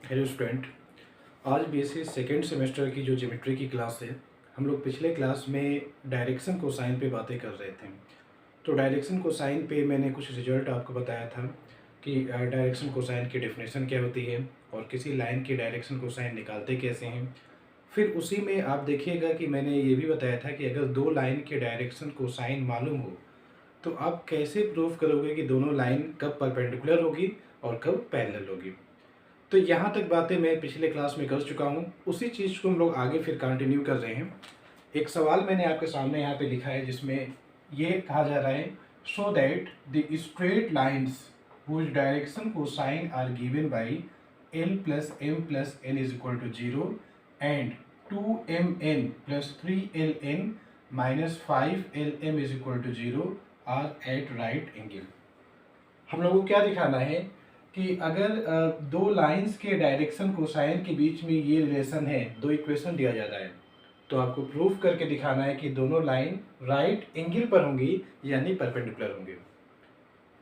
Hello student. आज BSc second semester की जो ज्योमेट्री की क्लास है, हम लोग पिछले क्लास में डायरेक्शन कोसाइन पे बातें कर रहे थे। तो डायरेक्शन कोसाइन पे मैंने कुछ रिजल्ट आपको बताया था कि डायरेक्शन कोसाइन की डेफिनेशन क्या होती है और किसी लाइन की डायरेक्शन कोसाइन निकालते कैसे हैं। फिर उसी में आप देखिएगा कि मैंने ये भी बताया था कि अगर दो लाइन के डायरेक्शन कोसाइन मालूम हो तो आप कैसे प्रूव करोगे कि दोनों लाइन कब परपेंडिकुलर होगी और कब पैरेलल होगी। तो यहाँ तक बातें मैं पिछले क्लास में कर चुका हूँ, उसी चीज़ को हम लोग आगे फिर कंटिन्यू कर रहे हैं। एक सवाल मैंने आपके सामने यहाँ पे लिखा है जिसमें ये कहा जा रहा है, so that the straight lines whose direction cosine are given by l plus m plus n is equal to 0 and 2mn plus 3ln minus 5lm is equal to 0 are at right angle. हम लोगों को क्या दिखाना है कि अगर दो lines के डायरेक्शन कोसाइन के बीच में ये रिलेशन है, दो इक्वेशन दिया जाता है, तो आपको प्रूफ करके दिखाना है कि दोनों लाइन राइट एंगल पर होंगी यानी परपेंडिकुलर होंगे।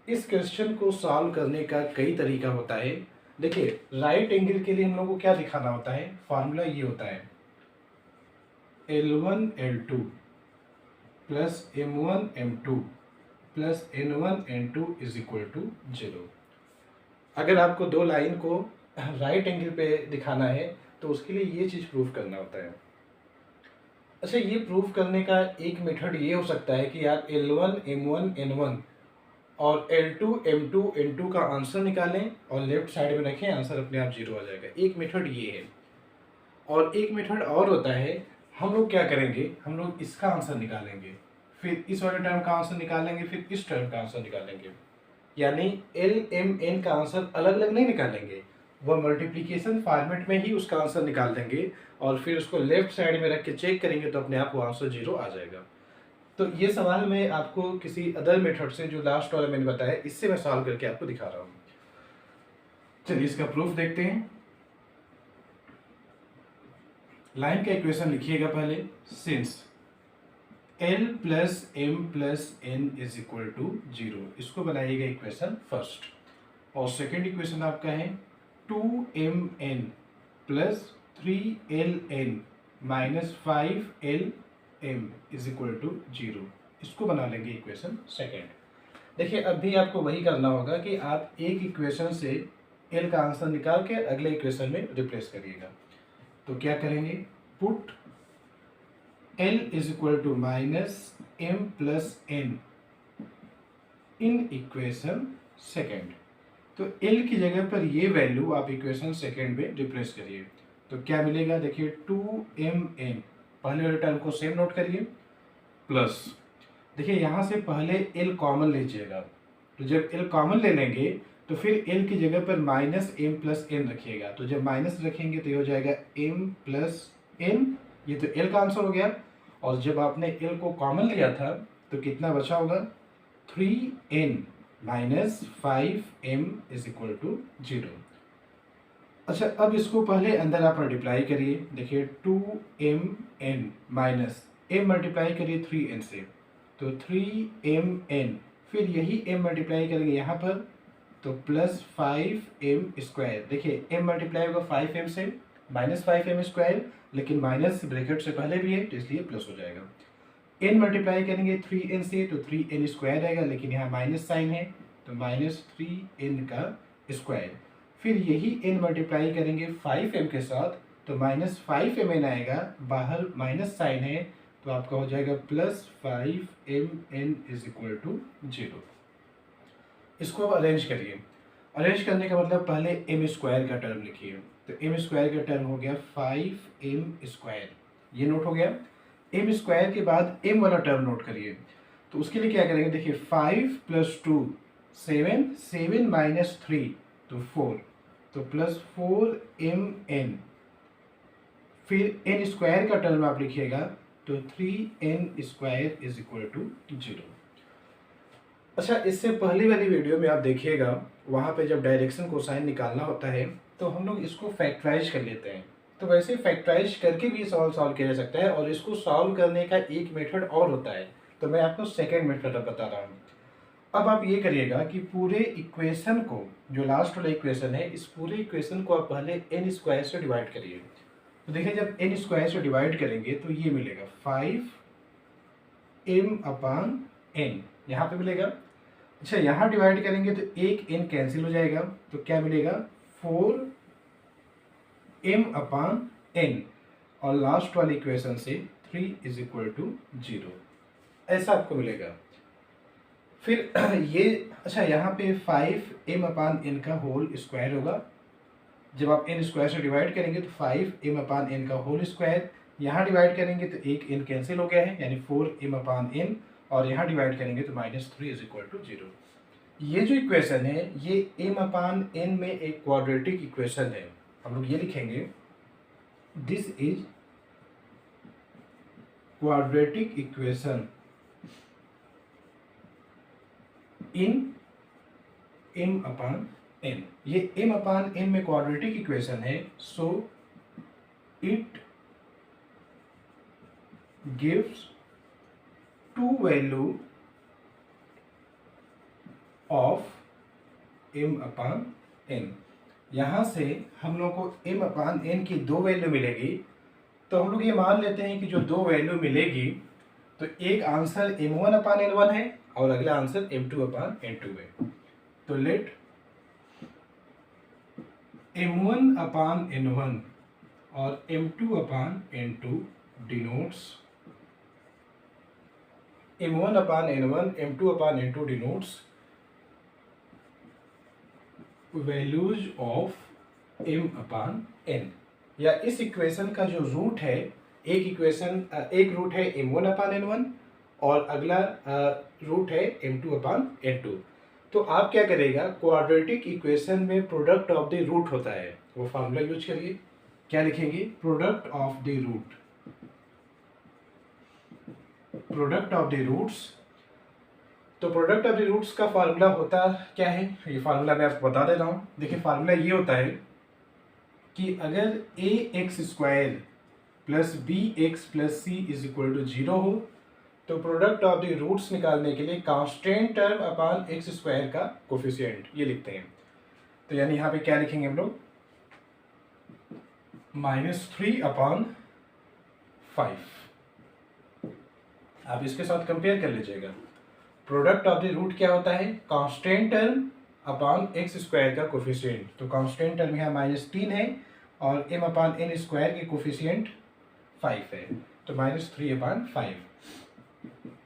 इस क्वेश्चन को सॉल्व करने का कई तरीका होता है। देखिए, राइट एंगल के लिए हम लोग को क्या दिखाना होता है, फार्मूला ये होता है L1 L2 plus M1 M2 plus N1 N2 is equal to 0। अगर आपको दो लाइन को राइट एंगल पे दिखाना है तो उसके लिए ये चीज़ प्रूफ करना होता है। अच्छा, ये प्रूफ करने का एक मेथड ये हो सकता है कि आप L1 M1 N1 और L2 M2 N2 का आंसर निकालें और लेफ्ट साइड में रखें, आंसर अपने आप 0 आ जाएगा। एक मेथड ये है। और एक मेथड और होता है, हम लोग क्या करेंगे, हम लोग इसका आंसर निकालेंगे, फिर इस वाले टर्म का आंसर निकालेंगे, फिर इस टर्म का आंसर निकालेंगे। यानी एल एम एन का आंसर अलग अलग नहीं निकालेंगे, वह मल्टीप्लिकेशन फॉर्मेट में ही उसका आंसर निकाल देंगे और फिर उसको लेफ्ट साइड में रख के चेक करेंगे तो अपने आप वो आंसर 0 आ जाएगा। तो ये सवाल मैं आपको किसी अदर मेथड से, जो लास्ट वाला मैंने बताया, इससे मैं सॉल्व करके आपको दिखा रहा हूँ। चलिए इसका प्रूफ देखते हैं। लाइन का इक्वेशन लिखिएगा पहले, since L plus m plus n is equal to 0, इसको बनाइएगा इक्वेशन फर्स्ट। और सेकेंड इक्वेशन आपका है 2mn plus 3ln minus 5lm is equal to 0, इसको बना लेंगे इक्वेशन सेकेंड। देखिए, अब भी आपको वही करना होगा कि आप एक इक्वेशन से l का आंसर निकाल के अगले इक्वेशन में रिप्लेस करिएगा। तो क्या करेंगे, put L is equal to minus m plus n in equation second. तो L की जगह पर ये वैल्यू आप इक्वेशन सेकेंड में रिप्लेस करिए तो क्या मिलेगा, देखिए 2mn, पहले वाले टर्म को सेम नोट करिए, प्लस देखिए यहाँ से पहले L कॉमन लीजिएगा, तो जब L कॉमन ले लेंगे तो फिर L की जगह पर माइनस एम प्लस एन रखिएगा, तो जब माइनस रखेंगे तो ये हो जाएगा m प्लस एन, ये तो L का आंसर हो गया। और जब आपने L को कॉमन लिया था तो कितना बचा होगा, 3n minus 5m is equal to 0। अच्छा, अब इसको पहले अंदर आप मल्टीप्लाई करिए, देखिए 2mn माइनस m मल्टीप्लाई करिए 3n से, तो 3mn, फिर यही m मल्टीप्लाई करेंगे यहाँ पर तो प्लस 5m स्क्वायर। देखिए m मल्टीप्लाई होगा 5m से, माइनस 5m स्क्वायर, लेकिन माइनस ब्रैकेट से पहले भी है तो इसलिए प्लस हो जाएगा। n मल्टीप्लाई करेंगे 3n से तो 3n स्क्वायर रहेगा, लेकिन यहाँ माइनस साइन है तो माइनस 3n का स्क्वायर। फिर यही n मल्टीप्लाई करेंगे 5m के साथ तो माइनस 5mn आएगा, बाहर माइनस साइन है तो आपका हो जाएगा plus 5mn is equal to 0। इसको अब अरेंज करिए। अरेंज करने का मतलब पहले m स्क्वायर का टर्म लिखिए, तो m स्क्वायर का टर्म हो गया 5m स्क्वायर, ये नोट हो गया। m स्क्वायर के बाद m वाला टर्म नोट करिए, तो उसके लिए क्या करेंगे, देखिए 5 प्लस 2 7, 7 माइनस 3 तो 4, तो प्लस 4mn, फिर n स्क्वायर का टर्म आप लिखिएगा तो 3n square is equal to 0। अच्छा, इससे पहले वाली वीडियो में आप देखिएगा, वहाँ पे जब डायरेक्शन कोसाइन निकालना होता है तो हम लोग इसको फैक्टराइज कर लेते हैं। तो वैसे फैक्टराइज करके भी सवाल सॉल्व किया जा सकता है, और इसको सॉल्व करने का एक मेथड और होता है, तो मैं आपको सेकेंड मेथड बता रहा हूँ। अब आप ये करिएगा कि पूरे इक्वेशन को, जो लास्ट वाला इक्वेशन है, इस पूरे इक्वेशन को आप पहले एन स्क्वायर से डिवाइड करिए। तो देखिए जब एन स्क्वायर से डिवाइड करेंगे तो ये मिलेगा 5m/n, यहाँ पे मिलेगा। अच्छा यहाँ डिवाइड करेंगे तो एक n कैंसिल हो जाएगा, तो क्या मिलेगा 4m/n, और लास्ट वाली इक्वेशन से 3 = 0, ऐसा आपको मिलेगा। फिर ये अच्छा यहाँ पे 5m/n का होल स्क्वायर होगा। जब आप n स्क्वायर से डिवाइड करेंगे तो 5m/n का होल स्क्वायर, यहाँ डिवाइड करेंगे तो एक n कैंसिल हो गया है यानी 4m/n, और यहाँ डिवाइड करेंगे तो -3 = 0। ये जो इक्वेशन है ये m/n में एक क्वाड्रेटिक इक्वेशन है। हम लोग ये लिखेंगे this is quadratic equation in m/n। ये m/n में क्वाड्रेटिक इक्वेशन है, so it gives two value of m/n। यहाँ से हम लोग को m/n की दो वैल्यू मिलेगी। तो हम लोग ये मान लेते हैं कि जो दो वैल्यू मिलेगी तो एक आंसर m1/n1 है और अगला आंसर m2/n2 है। तो लेट m1/n1 और m2/n2 denotes m1/n1 m2/n2 denotes values of m/n। या इस इक्वेशन का जो रूट है, एक रूट है m1/n1 और अगला रूट है m2/n2। तो आप क्या करेगा, क्वाड्रेटिक इक्वेशन में प्रोडक्ट ऑफ द रूट होता है, वो फार्मूला यूज करिए। क्या लिखेंगे, प्रोडक्ट ऑफ द रूट्स। तो प्रोडक्ट ऑफ द रूट्स का फार्मूला होता क्या है, ये फार्मूला मैं आपको बता दे रहा हूँ। देखिए फार्मूला ये होता है कि अगर ax² + bx + c = 0 हो तो प्रोडक्ट ऑफ द रूट्स निकालने के लिए कांस्टेंट टर्म अपॉन x² का कोफिशिएंट ये लिखते हैं। तो यानी यहाँ पे क्या लिखेंगे हम लोग, -3/5। आप इसके साथ कंपेयर कर लीजिएगा। प्रोडक्ट ऑफ द रूट क्या होता है, कांस्टेंट टर्म अपॉन x² का कोफिशिएंट। तो कांस्टेंट टर्म यहाँ -3 है और m/n² के कोफिशिएंट 5 है, तो -3/5।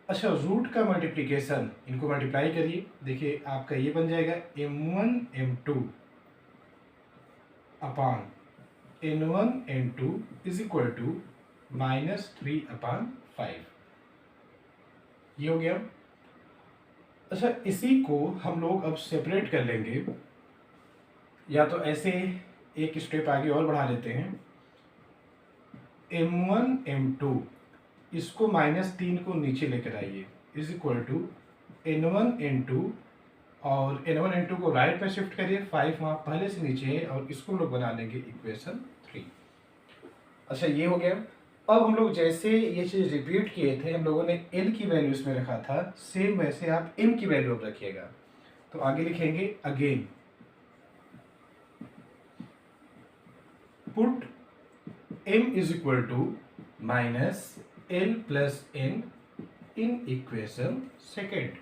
अच्छा रूट का मल्टीप्लिकेशन, इनको मल्टीप्लाई करिए। देखिए आपका ये बन जाएगा m1 m2 upon n1 n2 = -3/5। ये हो गया। अच्छा इसी को हम लोग अब सेपरेट कर लेंगे, या तो ऐसे एक स्टेप आगे और बढ़ा लेते हैं। m1 m2 इसको -3 को नीचे लेकर आइए = n1 n2, और n1 n2 को राइट में शिफ्ट करिए, 5 वहाँ पहले से नीचे है, और इसको हम लोग बना लेंगे इक्वेशन 3। अच्छा ये हो गया। अब हम लोग जैसे ये चीज़ रिपीट किए थे, हम लोगों ने l की वैल्यू इसमें रखा था, सेम वैसे आप m की वैल्यू अब रखिएगा। तो आगे लिखेंगे again put m = -l + n इन इक्वेशन सेकेंड।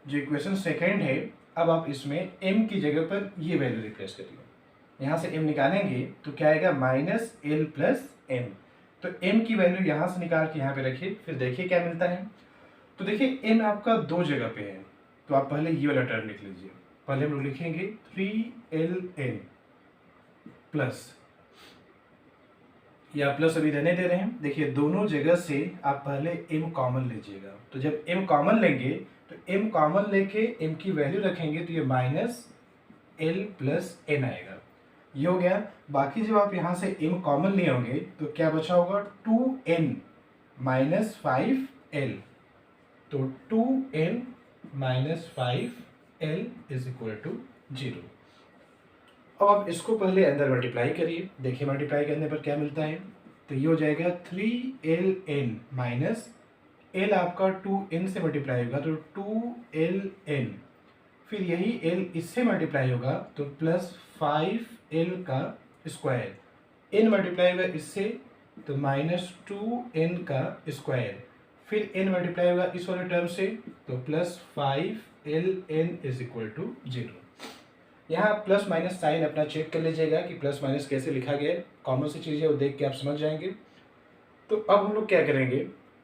जो इक्वेशन सेकेंड है, अब आप इसमें m की जगह पर ये वैल्यू रिप्लेस करिए। यहाँ से m निकालेंगे तो क्या आएगा, -l + n। तो m की वैल्यू यहाँ से निकाल के यहाँ पे रखिए, फिर देखिए क्या मिलता है। तो देखिए n आपका दो जगह पे है, तो आप पहले ये वाला टर्म लिख लीजिए। पहले हम लोग लिखेंगे 3ln प्लस, या प्लस अभी रहने दे रहे हैं। देखिए दोनों जगह से आप पहले m कॉमन लीजिएगा। तो जब m कॉमन लेंगे तो m कॉमन लेके m की वैल्यू रखेंगे तो ये -l + n आएगा। ये हो गया। बाकी जब आप यहाँ से m कॉमन लिए होंगे तो क्या बचा होगा, 2n - 5l। तो 2n - 5l = 0। अब आप इसको पहले अंदर मल्टीप्लाई करिए। देखिए मल्टीप्लाई करने पर क्या मिलता है, तो ये हो जाएगा 3ln - l आपका 2n से मल्टीप्लाई होगा तो 2ln फिर यही एल इससे मल्टीप्लाई होगा तो प्लस 5l का स्क्वायर, n मल्टीप्लाई होगा इससे तो -2n का स्क्वायर, फिर n मल्टीप्लाई होगा इस वाले टर्म से तो plus 5ln is equal to 0। यहाँ प्लस माइनस साइन अपना चेक कर लीजिएगा कि प्लस माइनस कैसे लिखा गया है, कॉमन सी चीज़ है वो देख के आप समझ जाएंगे। तो अब हम लोग क्या करेंगे,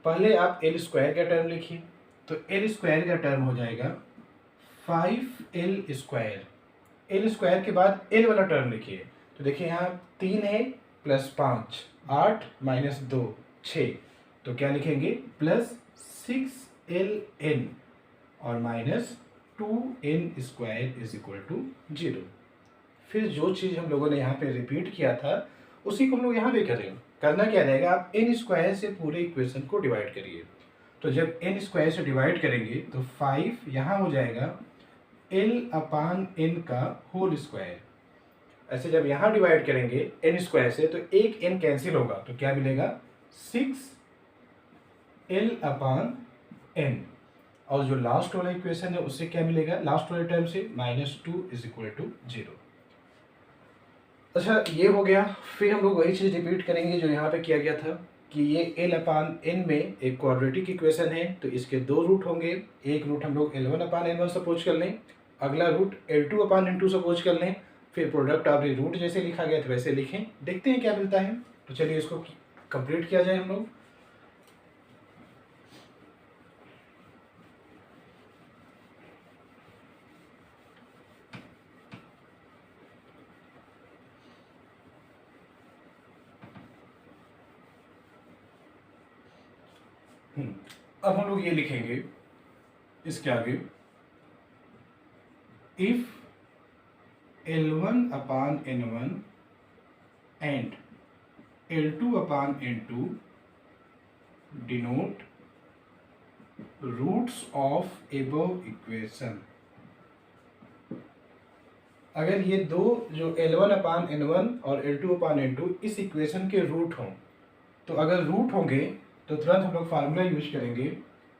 पहले आप एल स्क्वायर का टर्म लिखिए, तो एल स्क्वायर का टर्म हो जाएगा 5l स्क्वायर, एल स्क्वायर के बाद एल वाला टर्म लिखिए, तो देखिए यहाँ 3 है प्लस 5 8 माइनस 2 6, तो क्या लिखेंगे प्लस 6ln और minus 2n square is equal to 0। फिर जो चीज़ हम लोगों ने यहाँ पे रिपीट किया था उसी को हम लोग यहाँ पे करेंगे। करना क्या रहेगा, आप n स्क्वायर से पूरे इक्वेशन को डिवाइड करिए, तो जब n स्क्वायर से डिवाइड करेंगे तो 5 यहाँ हो जाएगा l/n का होल स्क्वायर। ऐसे जब यहाँ डिवाइड करेंगे n स्क्वायर से तो एक n कैंसिल होगा, तो क्या मिलेगा 6l/n, और जो लास्ट वाला इक्वेशन है उससे क्या मिलेगा, लास्ट वाले टर्म से -2 इज इक्वल टू 0। अच्छा ये हो गया। फिर हम लोग वही चीज़ रिपीट करेंगे जो यहाँ पे किया गया था कि ये l/n में एक क्वाड्रेटिक इक्वेशन है, तो इसके 2 रूट होंगे। एक रूट हम लोग l1/n1 सपोज कर लें, अगला रूट l2/n2 सपोज कर लें, फिर प्रोडक्ट ऑफ द रूट जैसे लिखा गया था वैसे लिखें, देखते हैं क्या मिलता है। तो चलिए इसको कंप्लीट किया जाए हम लोग। अब हम लोग ये लिखेंगे इसके आगे, if l1/n1 and l2/n2 denote roots of above equation. अगर ये दो जो l1/n1 और l2/n2 इस इक्वेशन के रूट हों, तो अगर रूट होंगे तो तुरंत हम लोग फार्मूला यूज करेंगे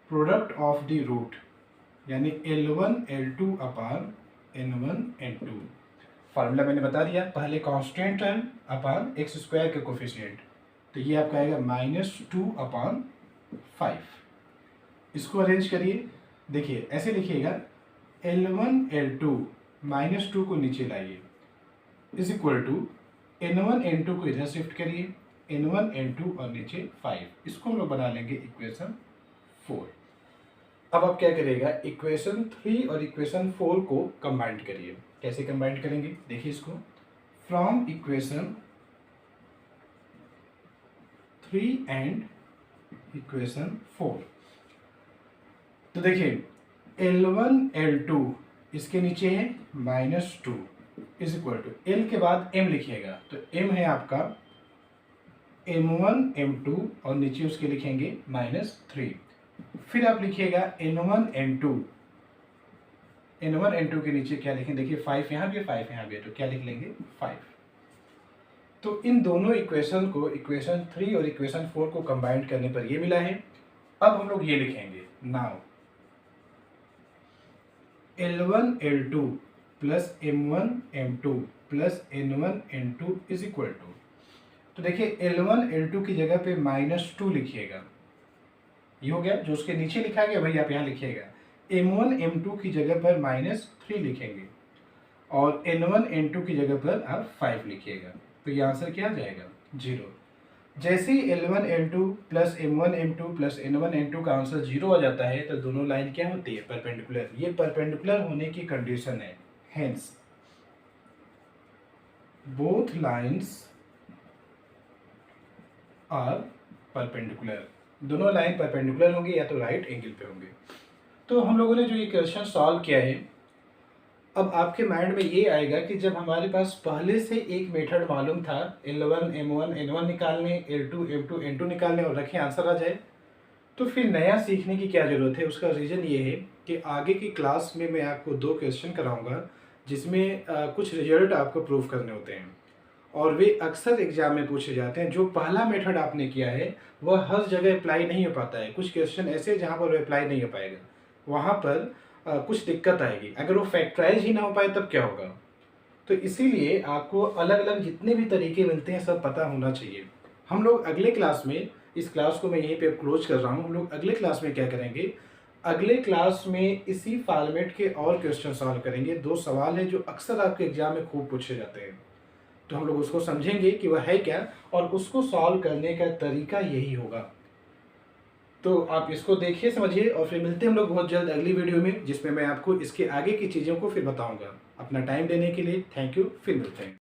प्रोडक्ट ऑफ द रूट, यानी l1 l2/n1 n2। फार्मूला मैंने बता दिया, पहले कांस्टेंट टर्म अपान एक्स स्क्वायर के कोफिशिएंट, तो ये आपका आएगा -2/5। इसको अरेंज करिए, देखिए ऐसे लिखिएगा l1 l2 -2 को नीचे लाइए is equal to n1 n2 को इधर शिफ्ट करिए, n1 n2 और नीचे 5, इसको हम लोग बना लेंगे इक्वेशन 4। अब आप क्या करिएगा, इक्वेशन 3 और इक्वेशन 4 को कंबाइन करिए। कैसे कंबाइन करेंगे, देखिए इसको, फ्रॉम इक्वेशन 3 एंड इक्वेशन 4, तो देखिए l1 l2 इसके नीचे है -2 इज इक्वल टू l के बाद m लिखिएगा, तो m है आपका m1 m2 और नीचे उसके लिखेंगे -3। फिर आप लिखिएगा n1 n2, n1 n2 के नीचे क्या लिखें, देखिए 5 यहाँ भी है 5 यहाँ भी है, तो क्या लिख लेंगे 5। तो इन दोनों इक्वेशन को, इक्वेशन 3 और इक्वेशन 4 को कंबाइंड करने पर ये मिला है। अब हम लोग ये लिखेंगे, now l1 l2 plus m1 m2 plus n1 n2 is equal to, तो देखिए l1 l2 की जगह पे -2 लिखिएगा, ये हो गया, जो उसके नीचे लिखा गया वही आप यहाँ लिखिएगा। m1 m2 की जगह पर -3 लिखेंगे और n1 n2 की जगह पर आप 5 लिखिएगा, तो ये आंसर क्या आ जाएगा 0। जैसे ही l1 l2 plus m1 m2 plus n1 n2 का आंसर 0 आ जाता है तो दोनों लाइन क्या होती है, परपेंडिकुलर। ये परपेंडिकुलर होने की कंडीशन है, hence both lines are perpendicular, दोनों लाइन परपेंडिकुलर होंगे या तो राइट एंगल पे होंगे। तो हम लोगों ने जो ये क्वेश्चन सॉल्व किया है, अब आपके माइंड में ये आएगा कि जब हमारे पास पहले से एक मेथड मालूम था l1 m1 n1 निकालने, l2 m2 n2 निकालने और रखें आंसर आ जाए, तो फिर नया सीखने की क्या ज़रूरत है। उसका रीज़न ये है कि आगे की क्लास में मैं आपको 2 क्वेश्चन कराऊंगा जिसमें कुछ रिजल्ट आपको प्रूव करने होते हैं और वे अक्सर एग्जाम में पूछे जाते हैं। जो पहला मेथड आपने किया है वह हर जगह अप्लाई नहीं हो पाता है, कुछ क्वेश्चन ऐसे जहाँ पर अप्लाई नहीं हो पाएगा, वहाँ पर कुछ दिक्कत आएगी। अगर वो फैक्टराइज ही ना हो पाए तब क्या होगा। तो इसीलिए आपको अलग अलग जितने भी तरीके मिलते हैं सब पता होना चाहिए। हम लोग अगले क्लास में, इस क्लास को मैं यहीं पे क्लोज कर रहा हूँ, हम लोग अगले क्लास में क्या करेंगे, अगले क्लास में इसी फॉर्मेट के और क्वेश्चन सॉल्व करेंगे। 2 सवाल है जो अक्सर आपके एग्जाम में खूब पूछे जाते हैं, तो हम लोग उसको समझेंगे कि वह है क्या और उसको सॉल्व करने का तरीका यही होगा। तो आप इसको देखिए, समझिए, और फिर मिलते हैं हम लोग बहुत जल्द अगली वीडियो में, जिसमें मैं आपको इसके आगे की चीज़ों को फिर बताऊंगा। अपना टाइम देने के लिए थैंक यू, फिर मिलते हैं।